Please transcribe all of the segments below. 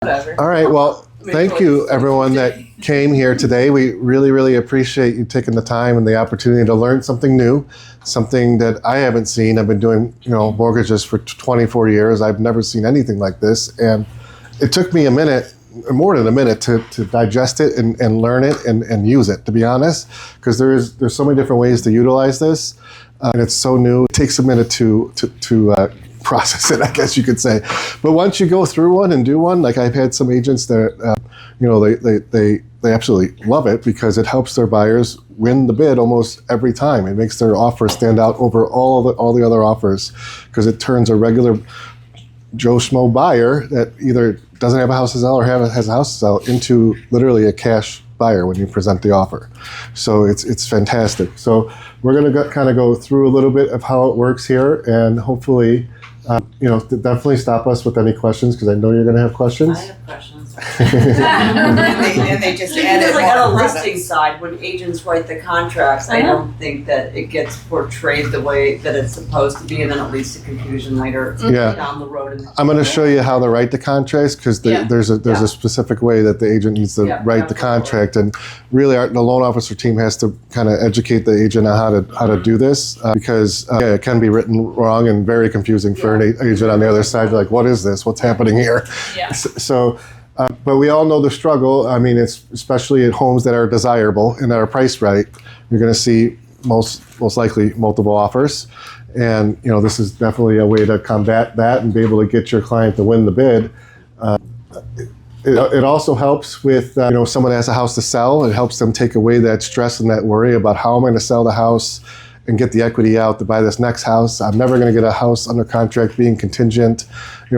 whatever. All right, well, thank you everyone that came here today. We really, really appreciate you taking the time and the opportunity to learn something new, something that I haven't seen. I've been doing, mortgages for 24 years. I've never seen anything like this. And it took me a minute, more than a minute, to digest it and learn it and use it, to be honest, because there's so many different ways to utilize this. And it's so new. It takes a minute to process it, I guess you could say. But once you go through one and do one, like I've had some agents that, they absolutely love it because it helps their buyers win the bid almost every time. It makes their offer stand out over all the other offers because it turns a regular Joe Schmo buyer that either doesn't have a house to sell or has a house to sell into literally a cash buyer when you present the offer. So it's fantastic. So we're going to kind of go through a little bit of how it works here, and hopefully, definitely stop us with any questions because I know you're going to have questions. I have questions. and they just added like on more a listing side, when agents write the contracts, I don't think that it gets portrayed the way that it's supposed to be, and then it leads to confusion later down the road. I'm going to show you how to write the contracts because there's a specific way that the agent needs to write the contract, and really the loan officer team has to kind of educate the agent on how to do this because it can be written wrong and very confusing for an agent on the other side. Like, what is this? What's happening here? Yeah. So. But we all know the struggle. I mean, it's especially at homes that are desirable and that are priced right. You're going to see most likely multiple offers, and this is definitely a way to combat that and be able to get your client to win the bid. It also helps with someone has a house to sell. It helps them take away that stress and that worry about how am I going to sell the house and get the equity out to buy this next house. I'm never going to get a house under contract being contingent.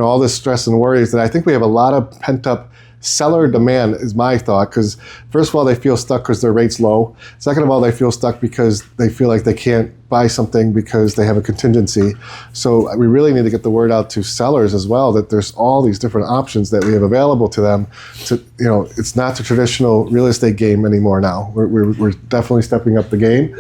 All this stress and worries that I think we have a lot of pent up seller demand is my thought, because first of all, they feel stuck because their rate's low. Second of all, they feel stuck because they feel like they can't buy something because they have a contingency. So we really need to get the word out to sellers as well that there's all these different options that we have available to them. It's not the traditional real estate game anymore now. We're definitely stepping up the game.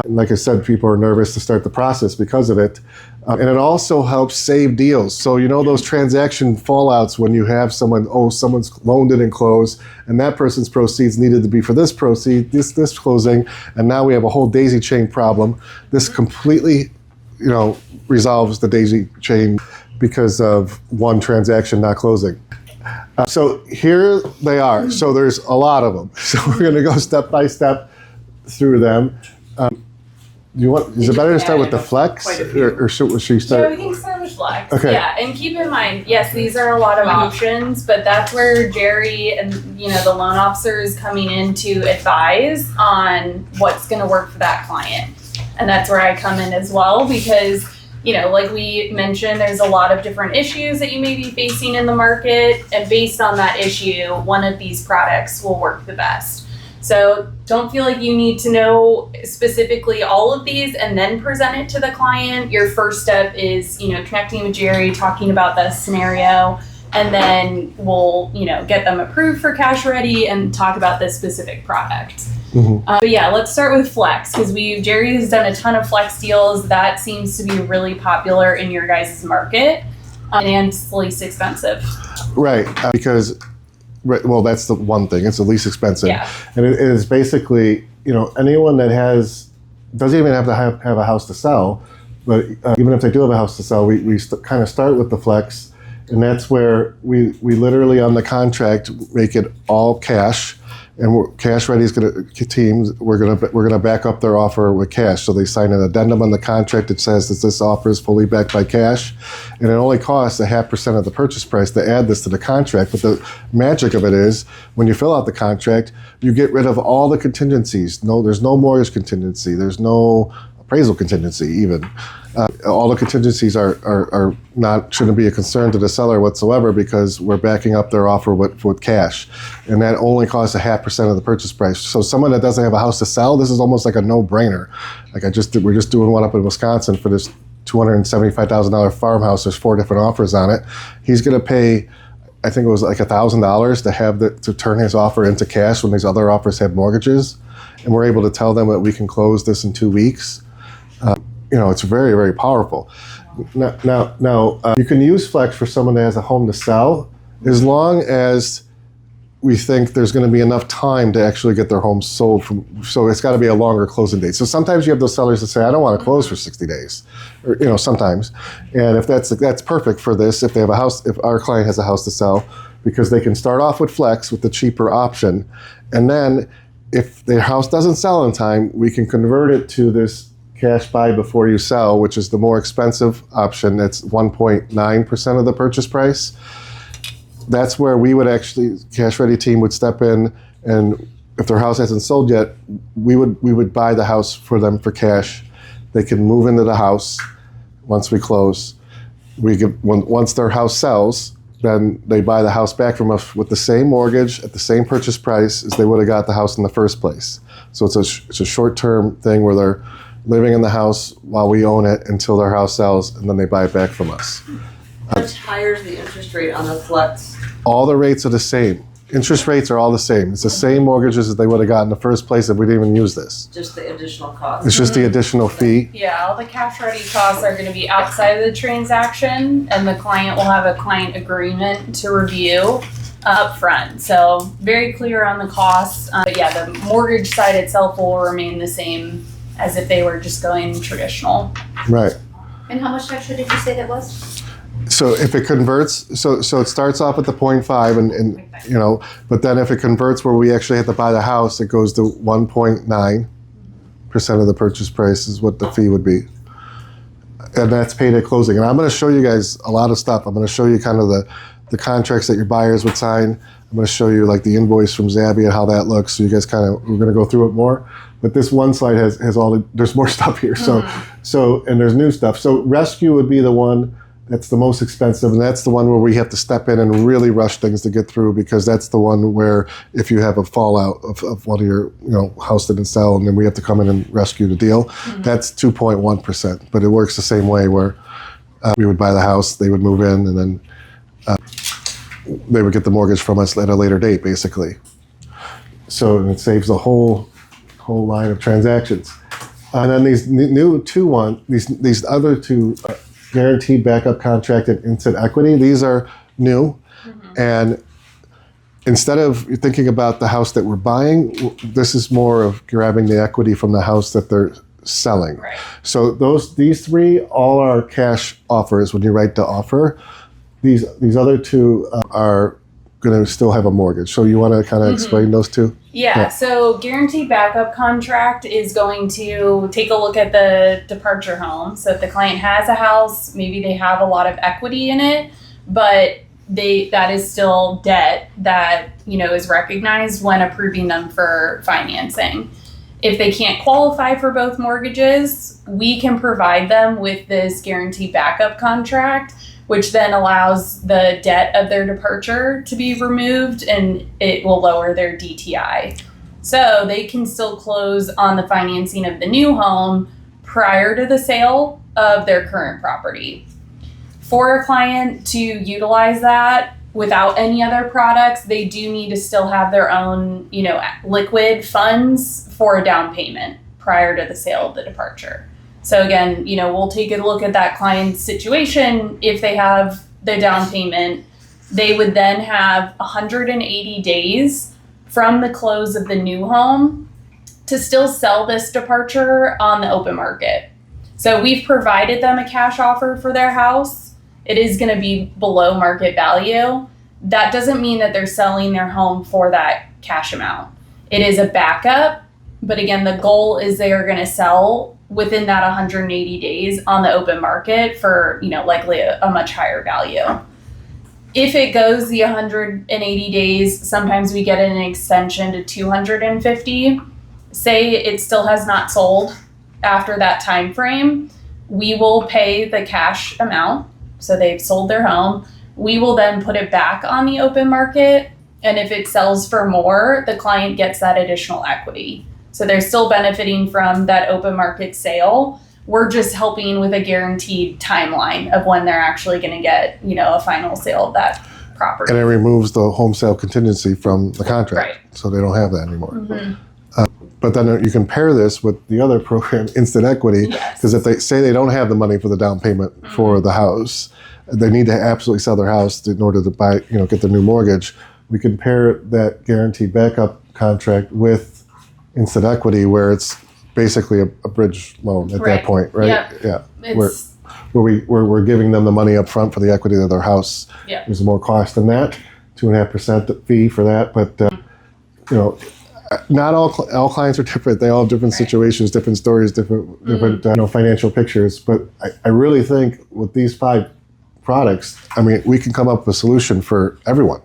Like I said, people are nervous to start the process because of it. And it also helps save deals. So those transaction fallouts when you have someone's loaned it and closed, and that person's proceeds needed to be for this closing, and now we have a whole daisy chain problem. This completely, resolves the daisy chain because of one transaction not closing. So here they are. So there's a lot of them. So we're going to go step by step through them. Is it better to start with the flex, or should she start? Yeah, we can start with flex. Okay. Yeah, and keep in mind, yes, these are a lot of options, but that's where Jerry and the loan officer is coming in to advise on what's going to work for that client, and that's where I come in as well because like we mentioned, there's a lot of different issues that you may be facing in the market, and based on that issue, one of these products will work the best. So don't feel like you need to know specifically all of these and then present it to the client. Your first step is, connecting with Jerry, talking about the scenario, and then we'll, get them approved for CashReady and talk about this specific product. Mm-hmm. But yeah, let's start with flex because Jerry has done a ton of flex deals. That seems to be really popular in your guys' market, and it's least expensive. Right, because. Right, well, that's the one thing. It's the least expensive, and it is basically anyone that doesn't even have to have a house to sell, but even if they do have a house to sell, we kind of start with the flex, and that's where we literally on the contract make it all cash, and CashReady's we're gonna back up their offer with cash. So they sign an addendum on the contract that says that this offer is fully backed by cash, and it only costs 0.5% of the purchase price to add this to the contract. But the magic of it is when you fill out the contract, you get rid of all the contingencies. There's no mortgage contingency. There's no appraisal contingency even. All the contingencies are shouldn't be a concern to the seller whatsoever because we're backing up their offer with cash, and that only costs 0.5% of the purchase price. So someone that doesn't have a house to sell, this is almost like a no-brainer. Like we're just doing one up in Wisconsin for this $275,000 farmhouse. There's 4 different offers on it. He's going to pay, I think it was like $1,000 to turn his offer into cash when these other offers have mortgages, and we're able to tell them that we can close this in 2 weeks. It's very, very powerful. Now, you can use flex for someone that has a home to sell, as long as we think there's going to be enough time to actually get their home sold. So it's got to be a longer closing date. So sometimes you have those sellers that say, I don't want to close for 60 days, or sometimes. And if that's perfect for this, if they have a house, if our client has a house to sell, because they can start off with flex with the cheaper option, and then if their house doesn't sell in time, we can convert it to this cash buy before you sell, which is the more expensive option. That's 1.9% of the purchase price. That's where we would actually, CashReady team would step in, and if their house hasn't sold yet, we would buy the house for them for cash. They can move into the house once we close. Once their house sells, then they buy the house back from us with the same mortgage at the same purchase price as they would have got the house in the first place. So it's a short-term thing where they're living in the house while we own it until their house sells, and then they buy it back from us. How much higher is the interest rate on the flex? All the rates are the same. Interest rates are all the same. It's the same mortgages that they would have got in the first place if we didn't even use this. Just the additional cost? It's just the additional fee. Yeah, all the CashReady costs are going to be outside of the transaction, and the client will have a client agreement to review upfront. So very clear on the costs. But yeah, the mortgage side itself will remain the same as if they were just going traditional. Right. And how much extra did you say that was? So if it converts, so it starts off at the 0.5 and but then if it converts where we actually have to buy the house, it goes to 1.9% of the purchase price is what the fee would be. And that's paid at closing. And I'm going to show you guys a lot of stuff. I'm going to show you kind of the contracts that your buyers would sign. I'm going to show you like the invoice from Zabby and how that looks. So you guys we're going to go through it more. But this one slide has there's more stuff here. So and there's new stuff. So rescue would be the one that's the most expensive, and that's the one where we have to step in and really rush things to get through, because that's the one where if you have a fallout of one of your house didn't sell and then we have to come in and rescue the deal, that's 2.1%. But it works the same way where we would buy the house, they would move in, and then they would get the mortgage from us at a later date, basically. So it saves a whole line of transactions. And then these these other two. Guaranteed backup contract and instant equity. These are new. And instead of thinking about the house that we're buying, this is more of grabbing the equity from the house that they're selling. Right. So these three all are cash offers when you write the offer. These other two are going to still have a mortgage. So you want to kind of explain those two? Yeah, so guaranteed backup contract is going to take a look at the departure home. So if the client has a house, maybe they have a lot of equity in it, but that is still debt that is recognized when approving them for financing. If they can't qualify for both mortgages, we can provide them with this guaranteed backup contract, which then allows the debt of their departure to be removed, and it will lower their DTI. So they can still close on the financing of the new home prior to the sale of their current property. For a client to utilize that without any other products, they do need to still have their own, liquid funds for a down payment prior to the sale of the departure. So again, we'll take a look at that client's situation. If they have their down payment, they would then have 180 days from the close of the new home to still sell this departure on the open market. So we've provided them a cash offer for their house. It is going to be below market value. That doesn't mean that they're selling their home for that cash amount. It is a backup, but again, the goal is they are going to sell within that 180 days on the open market for, likely a much higher value. If it goes the 180 days, sometimes we get an extension to 250. Say it still has not sold after that time frame, we will pay the cash amount. So they've sold their home. We will then put it back on the open market. And if it sells for more, the client gets that additional equity. So they're still benefiting from that open market sale. We're just helping with a guaranteed timeline of when they're actually going to get, a final sale of that property. And it removes the home sale contingency from the contract. Right. So they don't have that anymore. But then you can pair this with the other program, instant equity, because if they say they don't have the money for the down payment for the house, they need to absolutely sell their house in order to buy, get their new mortgage. We can pair that guaranteed backup contract with instant equity, where it's basically a bridge loan at that point, right? Yep. Yeah. Where we're giving them the money up front for the equity of their house. Yeah. There's more cost than that, 2.5% fee for that, but not all clients are different. They all have different situations, different stories, different financial pictures. But I really think with these 5 products, we can come up with a solution for everyone.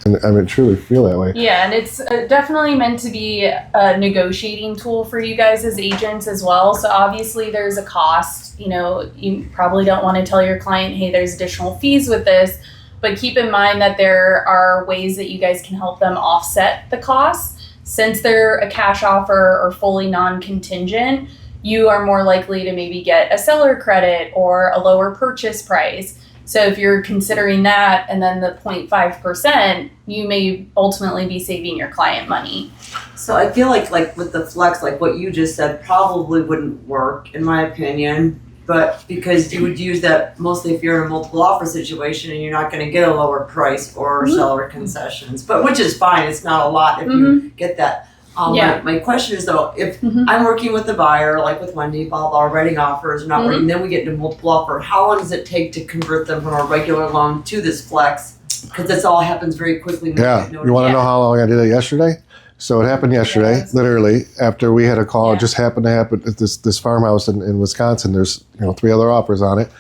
And I truly feel that way. Yeah, and it's definitely meant to be a negotiating tool for you guys as agents as well. So obviously there's a cost. You probably don't want to tell your client, hey, there's additional fees with this, but keep in mind that there are ways that you guys can help them offset the costs. Since they're a cash offer or fully non-contingent, you are more likely to maybe get a seller credit or a lower purchase price. So if you're considering that and then the 0.5%, you may ultimately be saving your client money. So I feel like with the flex, like what you just said, probably wouldn't work in my opinion. But because you would use that mostly if you're in a multiple offer situation and you're not going to get a lower price or seller concessions, but which is fine. It's not a lot if you get that. My question is though, if I'm working with the buyer, like with Wendy, blah, blah, writing offers, not working, then we get into multiple offer. How long does it take to convert them from a regular loan to this flex? Because this all happens very quickly. Yeah. You want to know how long I did it yesterday? So it happened yesterday, literally, after we had a call. It just happened to happen at this farmhouse in Wisconsin. There's 3 other offers on it.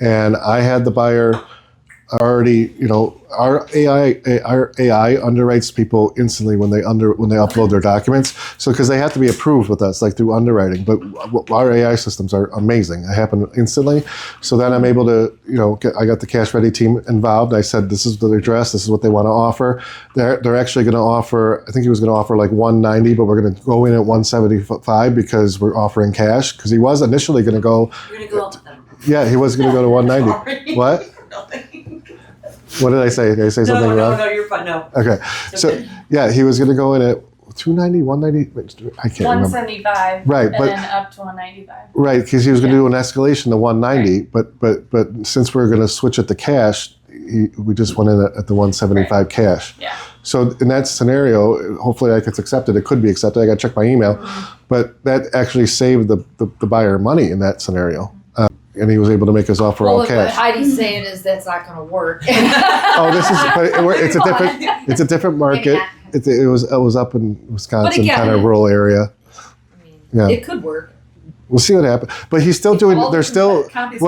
And I had the buyer already, our AI underwrites people instantly when they upload their documents. So because they have to be approved with us, like through underwriting. But our AI systems are amazing. They happen instantly. So then I'm able to, I got the CashReady team involved. I said, this is the address. This is what they want to offer. They're actually going to offer. I think he was going to offer like 190, but we're going to go in at 175 because we're offering cash. Because he was initially going to go. You're going to go up to them. Yeah, he was going to go to 190. What? What did I say? Did I say something wrong? No, you're fine. No. Okay. So, yeah, he was going to go in at 290, 190. I can't remember. 175. Right, and then up to 195. Right, because he was going to do an escalation to 190, but since we're going to switch it to cash, we just went in at the 175 cash. Yeah. So in that scenario, hopefully that gets accepted. It could be accepted. I got to check my email, but that actually saved the buyer money in that scenario. And he was able to make his offer all What cash. Heidi's saying is that's not going to work. It's a different market. It was up in Wisconsin, again, kind of rural area. Yeah, It could work. we'll see what happens. But he's still doing. It still has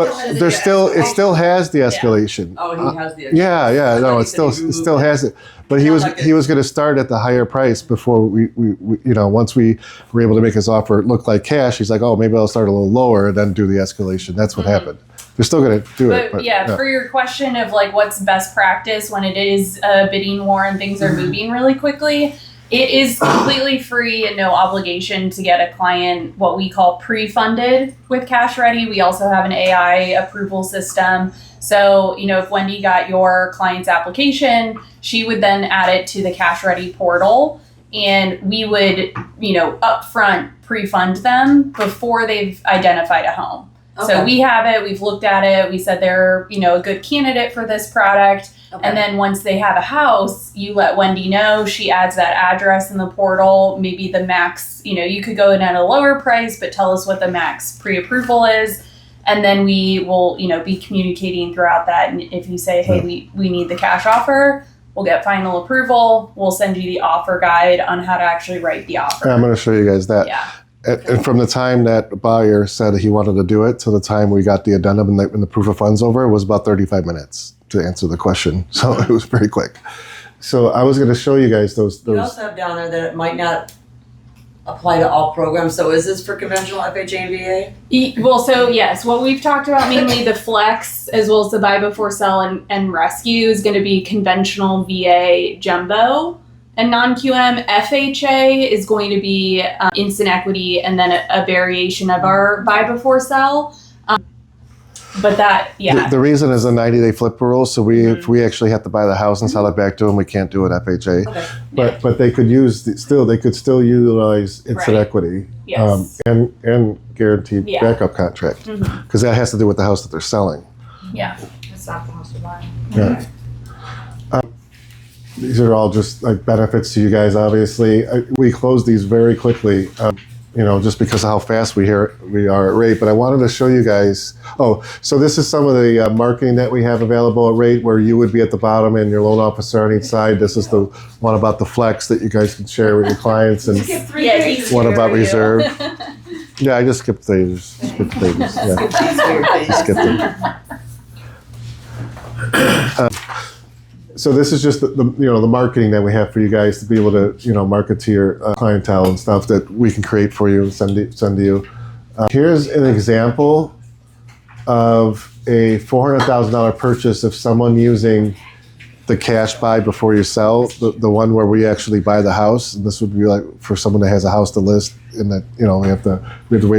the escalation. Oh, he has the Yeah. No, it still has it. But he was going to start at the higher price before we once we were able to make his offer look like cash. He's like, oh, maybe I'll start a little lower and then do the escalation. That's what happened. They're still going to do it. But for your question of like what's best practice when it is a bidding war and things are moving really quickly, it is completely free and no obligation to get a client what we call pre-funded with CashReady. We also have an AI approval system. So, if Wendy got your client's application, she would then add it to the CashReady portal and we would, upfront pre-fund them before they've identified a home. Okay. So we have it, we've looked at it, we said they're, a good candidate for this product. Okay. And then once they have a house, you let Wendy know, she adds that address in the portal, maybe the max, you could go in at a lower price, but tell us what the max pre-approval is. And then we will, be communicating throughout that. And if you say, hey, we need the cash offer, we'll get final approval. We'll send you the offer guide on how to actually write the offer. I'm going to show you guys that. Yeah. And from the time that buyer said he wanted to do it to the time we got the addendum and the proof of funds over was about 35 minutes to answer the question. So it was pretty quick. So I was going to show you guys those. You also have down there that it might not apply to all programs. So is this for conventional FHA and VA? Well, so yes, what we've talked about mainly the flex as well as the buy before sell and rescue is going to be conventional VA jumbo. And non-QM FHA is going to be instant equity and then a variation of our buy before sell. But that, yeah. The reason is a 90-day flip rule. So if we actually have to buy the house and sell it back to them, we can't do it FHA. Okay. But they could still utilize instant equity yes. And guaranteed backup contract because that has to do with the house that they're selling. That's not the house we're buying. Yeah. These are all just like benefits to you guys. Obviously, we close these very quickly, just because of how fast we are at rate. But I wanted to show you guys. Oh, so this is some of the marketing that we have available at rate, where you would be at the bottom and your loan officer on each side. This is the one about the flex that you guys can share with your clients, and one about reserve. Yeah, I just skipped pages. Skipped pages. Yeah, skipped them. So this is just the marketing that we have for you guys to be able to market to your clientele and stuff that we can create for you and send to you. Here's an example of a $400,000 purchase of someone using the cash buy before you sell, the one where we actually buy the house. And this would be like for someone that has a house to list, and that we have to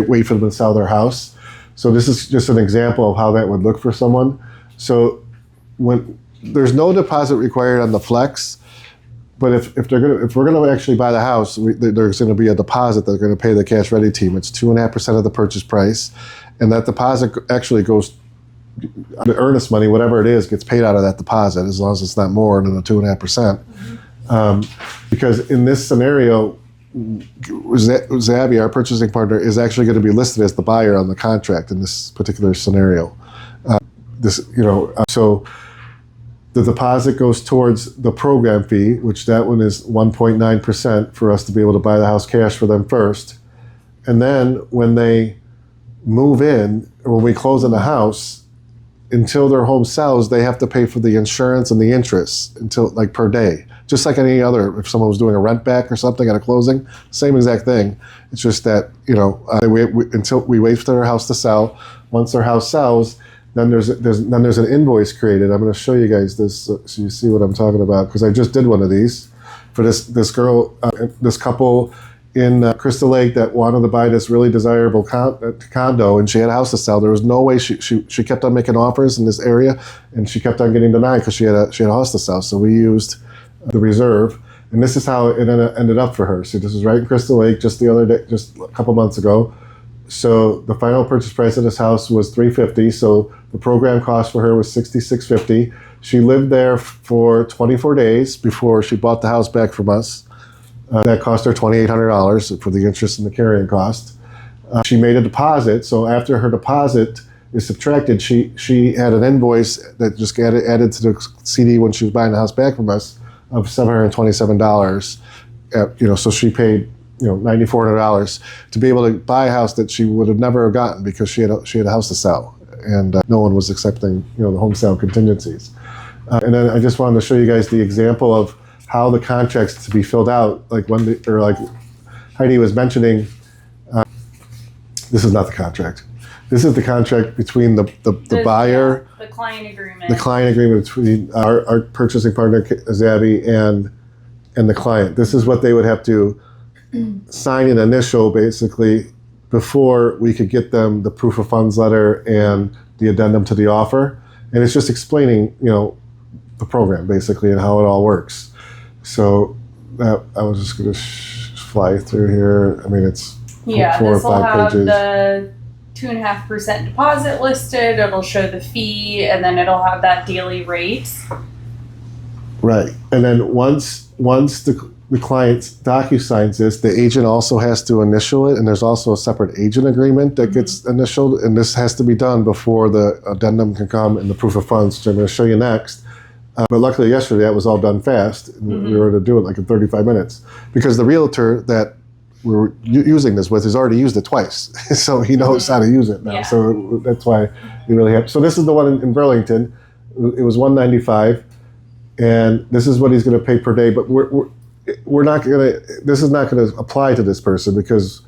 wait for them to sell their house. So this is just an example of how that would look for someone. So when there's no deposit required on the flex, but if we're gonna actually buy the house, there's going to be a deposit that they're going to pay the CashReady team. It's 2.5% of the purchase price, and that deposit actually goes, the earnest money, whatever it is, gets paid out of that deposit as long as it's not more than the 2.5%. Because in this scenario, Zabby, our purchasing partner, is actually going to be listed as the buyer on the contract in this particular scenario. So the deposit goes towards the program fee, which that one is 1.9% for us to be able to buy the house cash for them first. And then when they move in, or when we close on the house, until their home sells, they have to pay for the insurance and the interest until per day. Just like any other, if someone was doing a rent back or something at a closing, same exact thing. It's just that, until we wait for their house to sell. Once their house sells, then there's an invoice created. I'm going to show you guys this so you see what I'm talking about, because I just did one of these for this girl, this couple in Crystal Lake that wanted to buy this really desirable condo, and she had a house to sell. There was no way she kept on making offers in this area, and she kept on getting denied because she had a house to sell. So we used the reserve, and this is how it ended up for her. So this is right in Crystal Lake just the other day, just a couple months ago. So the final purchase price of this house was $350,000. So the program cost for her was $6650. She lived there for 24 days before she bought the house back from us. That cost her $2,800 for the interest and the carrying cost. She made a deposit. So after her deposit is subtracted, she had an invoice that just got added to the CD when she was buying the house back from us of $727. So she paid $9,400 to be able to buy a house that she would have never gotten because she had a house to sell, and no one was accepting the home sale contingencies. And then I just wanted to show you guys the example of how the contracts to be filled out, like Heidi was mentioning. This is not the contract. This is the contract between the buyer, the client agreement. the client agreement between our purchasing partner Zabby and the client. This is what they would have to sign an initial, basically, before we could get them the proof of funds letter and the addendum to the offer. And it's just explaining, the program basically and how it all works. So I was just going to fly through here. I mean, it's 4 or 5 pages. The 2.5% deposit listed. It'll show the fee, and then it'll have that daily rate. Right, and then once the client docu-signs this, the agent also has to initial it, and there's also a separate agent agreement that gets initialed, and this has to be done before the addendum can come and the proof of funds, which I'm going to show you next. But luckily yesterday that was all done fast, and we were able to do it in 35 minutes, because the realtor that we were using this with has already used it twice, so he knows how to use it now. Yeah. So that's why we really have. So this is the one in Burlington. It was $195, and this is what he's going to pay per day. But we're not going to. This is not going to apply to this person because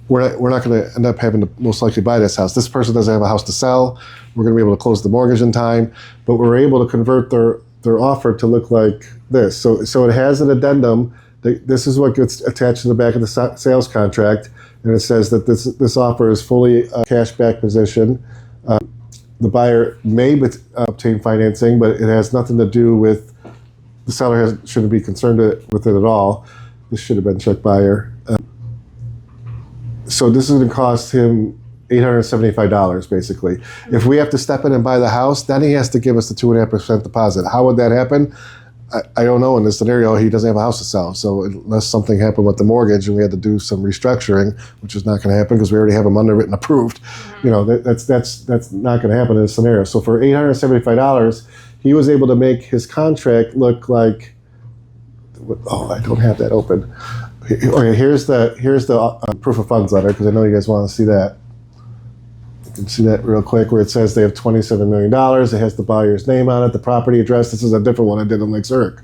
we're not going to end up having to most likely buy this house. This person doesn't have a house to sell. We're going to be able to close the mortgage in time, but we're able to convert their offer to look like this. So it has an addendum. This is what gets attached to the back of the sales contract, and it says that this offer is fully a cash back position. The buyer may obtain financing, but it has nothing to do with the seller. Shouldn't be concerned with it at all. This should have been check buyer. So this is going to cost him $875 basically. If we have to step in and buy the house, then he has to give us the 2.5% deposit. How would that happen? I don't know. In this scenario, he doesn't have a house to sell. So unless something happened with the mortgage and we had to do some restructuring, which is not going to happen because we already have him underwritten approved, that's not going to happen in this scenario. So for $875, he was able to make his contract look like. Oh, I don't have that open. Okay, here's the proof of funds letter because I know you guys want to see that. You can see that real quick where it says they have $27 million. It has the buyer's name on it, the property address. This is a different one I did on Lake Zurich.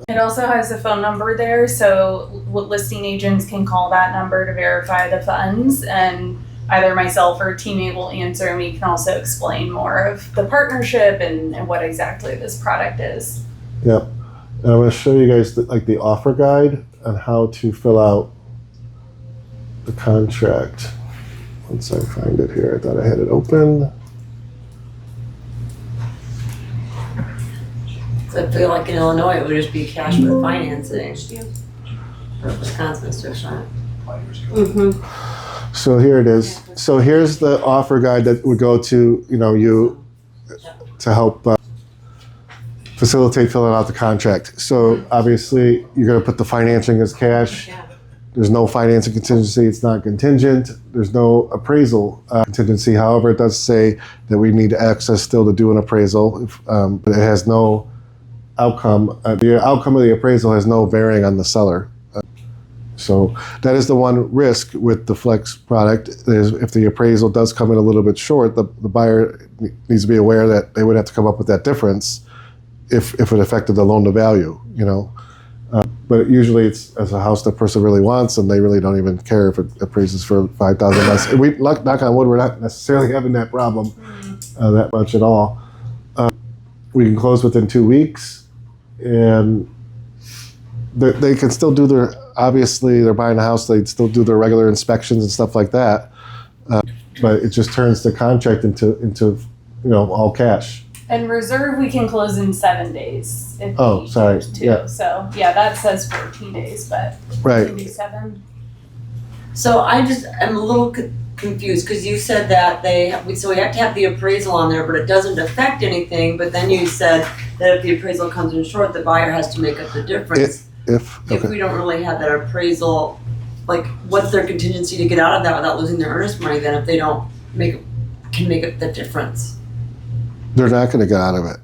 It also has a phone number there, so listing agents can call that number to verify the funds, and either myself or a teammate will answer, and we can also explain more of the partnership and what exactly this product is. Yep. And I'm going to show you guys the offer guide on how to fill out the contract. Once I find it here, I thought I had it open. So I feel like in Illinois, it would just be cash for financing. Or Wisconsin, it's different. So here it is. So here's the offer guide that would go to, you to help facilitate filling out the contract. So obviously you're going to put the financing as cash. There's no financing contingency. It's not contingent. There's no appraisal contingency. However, it does say that we need access still to do an appraisal, but it has no outcome. The outcome of the appraisal has no bearing on the seller. So that is the one risk with the Flex product is if the appraisal does come in a little bit short, the buyer needs to be aware that they would have to come up with that difference if it affected the loan to value, but usually it's as a house the person really wants, and they really don't even care if it appraises for $5,000 less. We knock on wood, we're not necessarily having that problem that much at all. We can close within 2 weeks, and they can still do their. Obviously, they're buying a house; they still do their regular inspections and stuff like that. But it just turns the contract into all cash. And reserve, we can close in 7 days. If Oh, we sorry. choose to. Yeah. So that says 14 days, but Right. we can do 7. So I'm a little confused because you said that so we have to have the appraisal on there, but it doesn't affect anything. But then you said that if the appraisal comes in short, the buyer has to make up the difference. If we don't really have that appraisal, like what's their contingency to get out of that without losing their earnest money? Then if they don't can make up the difference. They're not going to get out of it.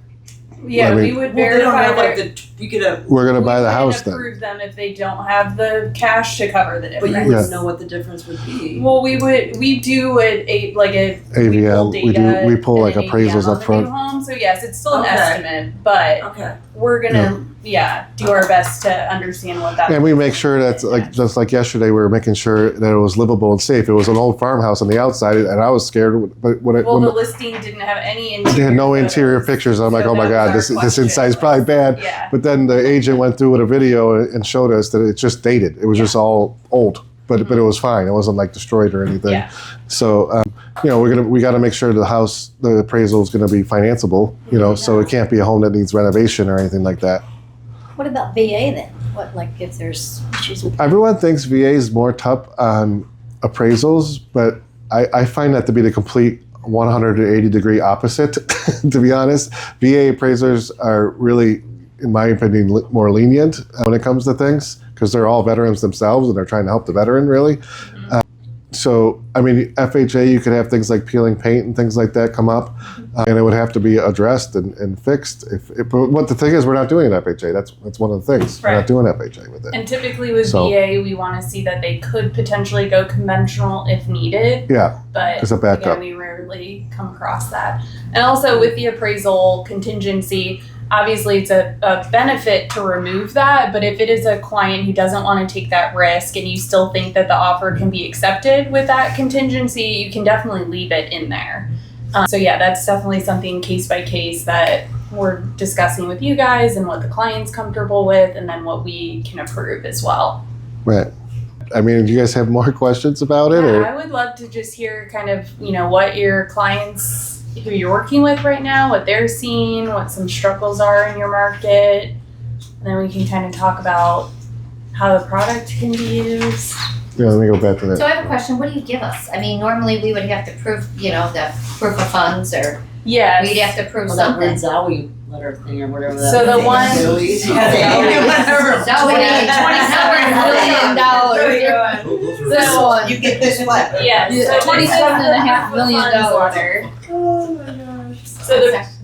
Yeah, we would verify We're going to buy the house then. Approve them if they don't have the cash to cover the difference. But you wouldn't know what the difference would be. Well, we do AVL. We pull like appraisals up front. Home. So yes, it's still an estimate, but we're gonna do our best to understand what that. And we make sure that's just like yesterday, we were making sure that it was livable and safe. It was an old farmhouse on the outside, and I was scared. But when the listing didn't have any interior. They had no interior pictures. I'm like, oh my god, this inside is probably bad. Yeah. But then the agent went through with a video and showed us that it's just dated. It was just all old, but it was fine. It wasn't like destroyed or anything. Yeah. So we got to make sure the appraisal is going to be financeable. So it can't be a home that needs renovation or anything like that. What about VA then? What, if there's issues with Everyone thinks VA is more tough on appraisals, but I find that to be the complete 180-degree opposite, to be honest. VA appraisers are really, in my opinion, more lenient when it comes to things because they're all veterans themselves and they're trying to help the veteran, really. So, FHA, you could have things like peeling paint and things like that come up, and it would have to be addressed and fixed. But the thing is, we're not doing an FHA. That's one of the things. Right. We're not doing FHA with it. And typically with VA, we want to see that they could potentially go conventional if needed. Yeah, but as a backup. Again, we rarely come across that. And also with the appraisal contingency, obviously it's a benefit to remove that, but if it is a client who doesn't want to take that risk and you still think that the offer can be accepted with that contingency, you can definitely leave it in there. So that's definitely something case by case that we're discussing with you guys and what the client's comfortable with and then what we can approve as well. Right. Do you guys have more questions about it? I would love to just hear kind of, what your clients who you're working with right now, what they're seeing, what some struggles are in your market, and then we can kind of talk about how the product can be used. Yeah, let me go back to So that. I have a question, what do you give us? I mean, normally we would have to prove, the proof of funds, or Yes. we'd have to prove Well, that weird something. Zowie letter thing or whatever that So the thing one- is. Yeah, Whatever. So we need $27 million. This one. You get this one. Yes. Yeah, So this is $27.5 the million funds letter. Oh my gosh. So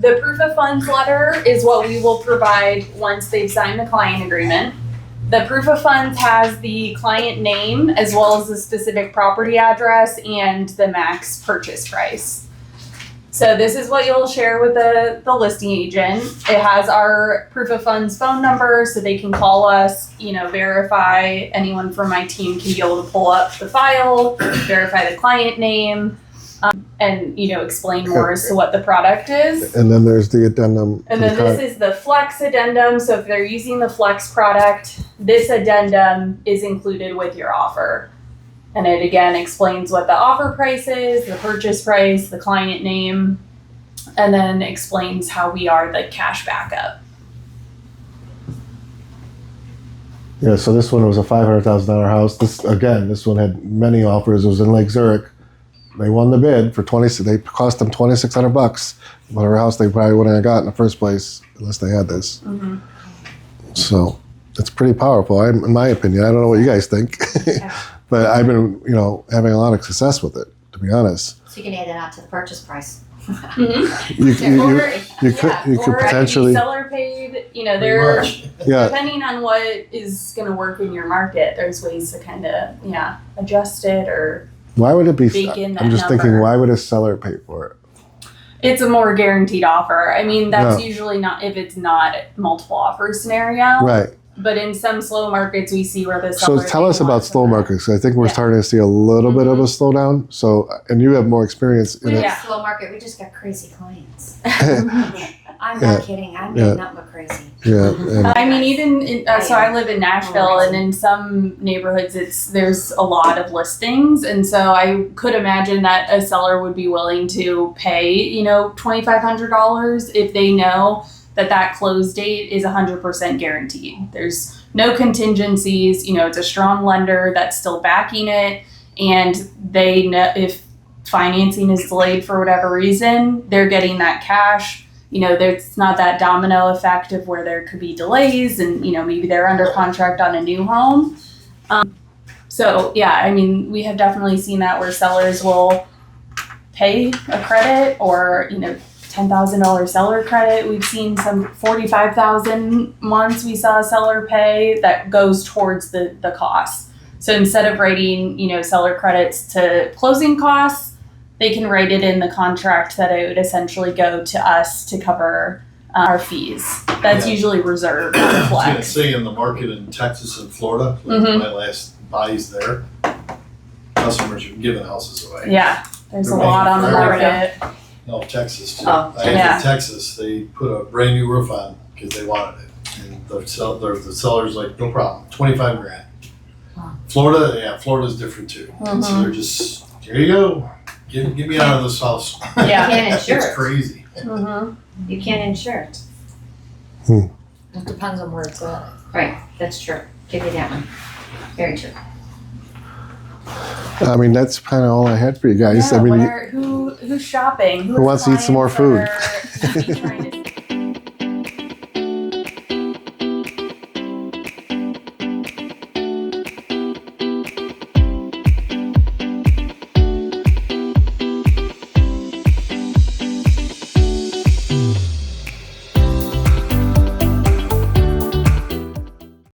the proof of funds letter is what we will provide once they've signed the client agreement. The proof of funds has the client name as well as the specific property address and the max purchase price. So this is what you'll share with the listing agent. It has our proof of funds phone number so they can call us, verify. Anyone from my team can be able to pull up the file, verify the client name, and explain more as to what the product is. And then there's the addendum. And then this is the Flex addendum. So if they're using the Flex product, this addendum is included with your offer. And it again explains what the offer price is, the purchase price, the client name, and then explains how we are the cash backup. Yeah, so this one was a $500,000 house. This one had many offers. It was in Lake Zurich. They won the bid for They cost them $2,600. Whatever house they probably wouldn't have got in the first place unless they had this. Mm-hmm. So it's pretty powerful, in my opinion. I don't know what you guys think, but I've been, having a lot of success with it, to be honest. So you can add that on to the purchase price. Mm-hmm. You could Or potentially, seller paid. They're yeah. depending on what is going to work in your market. There's ways to kind of adjust it or. Why would it be? Bake in that I'm just thinking, number. why would a seller pay for it? It's a more guaranteed offer. I mean, that's No. usually not if it's not a multiple offer scenario. Right. But in some slow markets, we see where the So seller. tell us about slow markets. I think we're Yeah. starting to see a little bit of a slowdown. So, and you have more experience in We it. have a slow market, we just got crazy clients. I'm Yeah. not kidding, I'm Yeah. nothing but crazy. Yeah. And, I mean, even so, I live in Nashville, and in some neighborhoods, there's a lot of listings, and so I could imagine that a seller would be willing to pay, $2,500 if they know that close date is 100% guaranteed. There's no contingencies. It's a strong lender that's still backing it, and they know if financing is delayed for whatever reason, they're getting that cash. There's not that domino effect of where there could be delays and, maybe they're under contract on a new home. So yeah, I mean, we have definitely seen that where sellers will pay a credit or, $10,000 seller credit. We've seen some $45,000 once we saw a seller pay that goes towards the cost. So instead of writing, seller credits to closing costs, they can write it in the contract that it would essentially go to us to cover our fees. That's usually reserved on I was gonna Flex. say in the market in Texas and Florida, Mhm. my last buys there, customers are giving houses away. Yeah, there's a They're lot on the making market. No, Texas too. Oh, yeah. In Texas, they put a brand new roof on because they wanted it. And the seller's like, no problem, 25 grand. Florida's different too. And so they're just, here you go, get me out of this house. Yeah. You can't insure It's it. crazy. Mhm. You can't insure it. It depends on where it's at. Right, that's true. Give you that one. Very true. I mean, that's kind of all I had for you guys. Yeah, I mean, who's shopping? Who wants to eat some more clients are maybe trying to